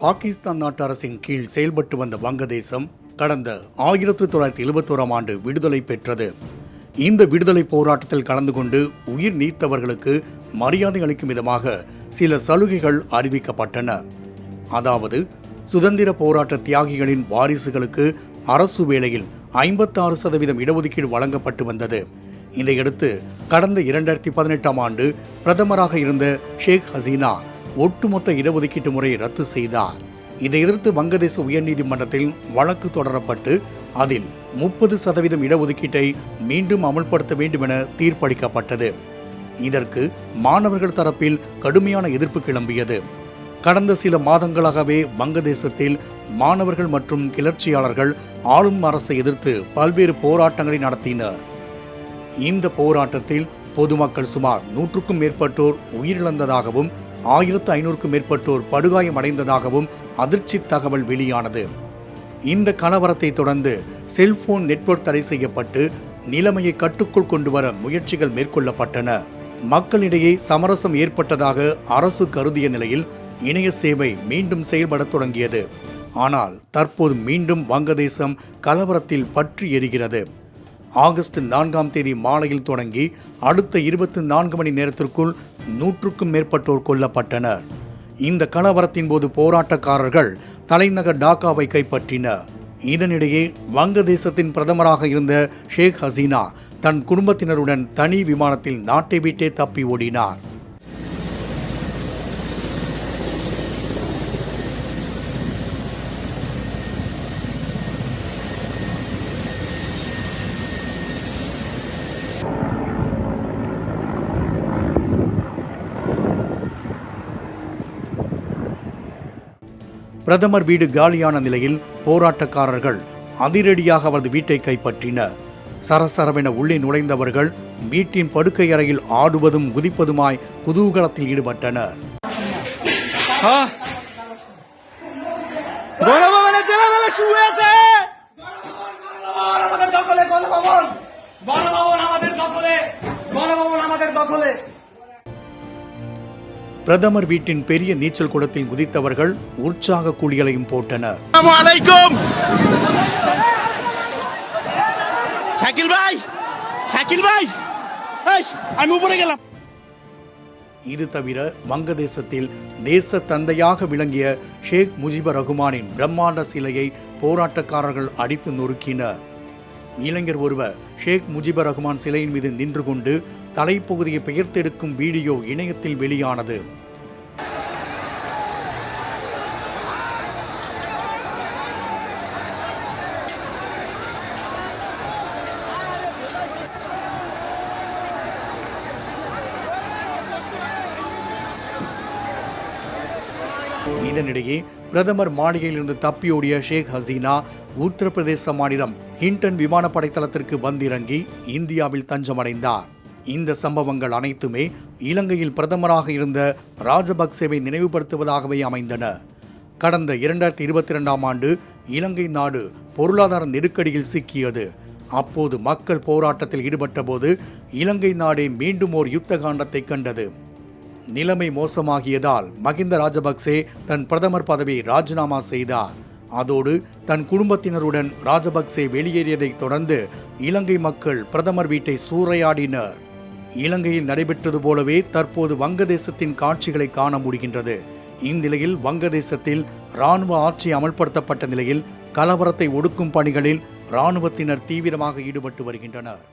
பாகிஸ்தான் நாட்டு அரசின் கீழ் செயல்பட்டு வந்த வங்கதேசம் கடந்த 1971ஆம் ஆண்டு விடுதலை பெற்றது. இந்த விடுதலை போராட்டத்தில் கலந்து கொண்டு உயிர் நீத்தவர்களுக்கு மரியாதை அளிக்கும் விதமாக சில சலுகைகள் அறிவிக்கப்பட்டன. அதாவது, சுதந்திர போராட்ட தியாகிகளின் வாரிசுகளுக்கு அரசு வேலையில் 56% இடஒதுக்கீடு வழங்கப்பட்டு வந்தது. இதையடுத்து கடந்த 2018ஆம் ஆண்டு பிரதமராக இருந்த ஷேக் ஹசீனா ஒட்டுமொத்த இடஒதுக்கீட்டு முறையை ரத்து செய்தார். இதை எதிர்த்து வங்கதேச உயர்நீதிமன்றத்தில் வழக்கு தொடரப்பட்டு அதில் 30% இடஒதுக்கீட்டை மீண்டும் அமல்படுத்த வேண்டும் என தீர்ப்பளிக்கப்பட்டது. இதற்கு மாணவர்கள் தரப்பில் கடுமையான எதிர்ப்பு கிளம்பியது. கடந்த சில மாதங்களாகவே வங்கதேசத்தில் மாணவர்கள் மற்றும் கிளர்ச்சியாளர்கள் ஆளும் அரசை எதிர்த்து பல்வேறு போராட்டங்களை நடத்தினர். இந்த போராட்டத்தில் பொதுமக்கள் சுமார் 100க்கும் மேற்பட்டோர் உயிரிழந்ததாகவும் 1500க்கும் மேற்பட்டோர் படுகாயமடைந்ததாகவும் அதிர்ச்சி தகவல் வெளியானது. இந்த கலவரத்தை தொடர்ந்து செல்போன் நெட்வொர்க் தடை செய்யப்பட்டு நிலைமையை கட்டுக்குள் கொண்டு வர முயற்சிகள் மேற்கொள்ளப்பட்டன. மக்களிடையே சமரசம் ஏற்பட்டதாக அரசு கருதிய நிலையில் இணைய சேவை மீண்டும் செயல்பட தொடங்கியது. ஆனால் தற்போது மீண்டும் வங்கதேசம் கலவரத்தில் பற்றி எரிகிறது. ஆகஸ்ட் 4ஆம் தேதி மாலையில் தொடங்கி அடுத்த 24 மணி நேரத்திற்குள் 100க்கும் மேற்பட்டோர் கொல்லப்பட்டனர். இந்த கலவரத்தின் போது போராட்டக்காரர்கள் தலைநகர் டாக்காவை கைப்பற்றினர். இதனிடையே வங்கதேசத்தின் பிரதமராக இருந்த ஷேக் ஹசீனா தன் குடும்பத்தினருடன் தனி விமானத்தில் நாட்டை விட்டே தப்பி ஓடினார். பிரதமர் வீடு காலியான நிலையில் போராட்டக்காரர்கள் அதிரடியாக அவரது வீட்டை கைப்பற்றினர். சரசரவென உள்ளே நுழைந்தவர்கள் வீட்டின் படுக்கை அறையில் ஆடுவதும் குதிப்பதுமாய் குதூகலத்தில் ஈடுபட்டனர். பிரதமர் வீட்டின் பெரிய நீச்சல் குளத்தில் குதித்தவர்கள் உற்சாக குளியலையும் போட்டனர். இது தவிர வங்கதேசத்தில் தேச தந்தையாக விளங்கிய ஷேக் முஜிபுர் ரஹ்மானின் பிரம்மாண்ட சிலையை போராட்டக்காரர்கள் அடித்து நொறுக்கினர். இளைஞர் ஒருவர் ஷேக் முஜிபுர் ரஹ்மான் சிலையின் மீது நின்று கொண்டு தலைப்பகுதியை பெயர்த்தெடுக்கும் வீடியோ இணையத்தில் வெளியானது. இதனிடையே பிரதமர் மாளிகையிலிருந்து தப்பியோடிய ஷேக் ஹசீனா உத்தரப்பிரதேச மாநிலம் ஹிண்டன் விமானப்படை தளத்திற்கு வந்திறங்கி இந்தியாவில் தஞ்சமடைந்தார். இந்த சம்பவங்கள் அனைத்துமே இலங்கையில் பிரதமராக இருந்த ராஜபக்சேவை நினைவுபடுத்துவதாகவே அமைந்தன. கடந்த 2022ஆம் ஆண்டு இலங்கை நாடு பொருளாதார நெருக்கடியில் சிக்கியது. அப்போது மக்கள் போராட்டத்தில் ஈடுபட்ட போது இலங்கை நாடே மீண்டும் ஓர் யுத்த காண்டத்தை கண்டது. நிலைமை மோசமாகியதால் மகிந்த ராஜபக்சே தன் பிரதமர் பதவியை ராஜினாமா செய்தார். அதோடு தன் குடும்பத்தினருடன் ராஜபக்சே வெளியேறியதை தொடர்ந்து இலங்கை மக்கள் பிரதமர் வீட்டை சூறையாடினர். இலங்கையில் நடைபெற்றது போலவே தற்போது வங்கதேசத்தின் காட்சிகளை காண முடிகின்றது. இந்நிலையில் வங்கதேசத்தில் இராணுவ ஆட்சி அமல்படுத்தப்பட்ட நிலையில் கலவரத்தை ஒடுக்கும் பணிகளில் இராணுவத்தினர் தீவிரமாக ஈடுபட்டு வருகின்றனர்.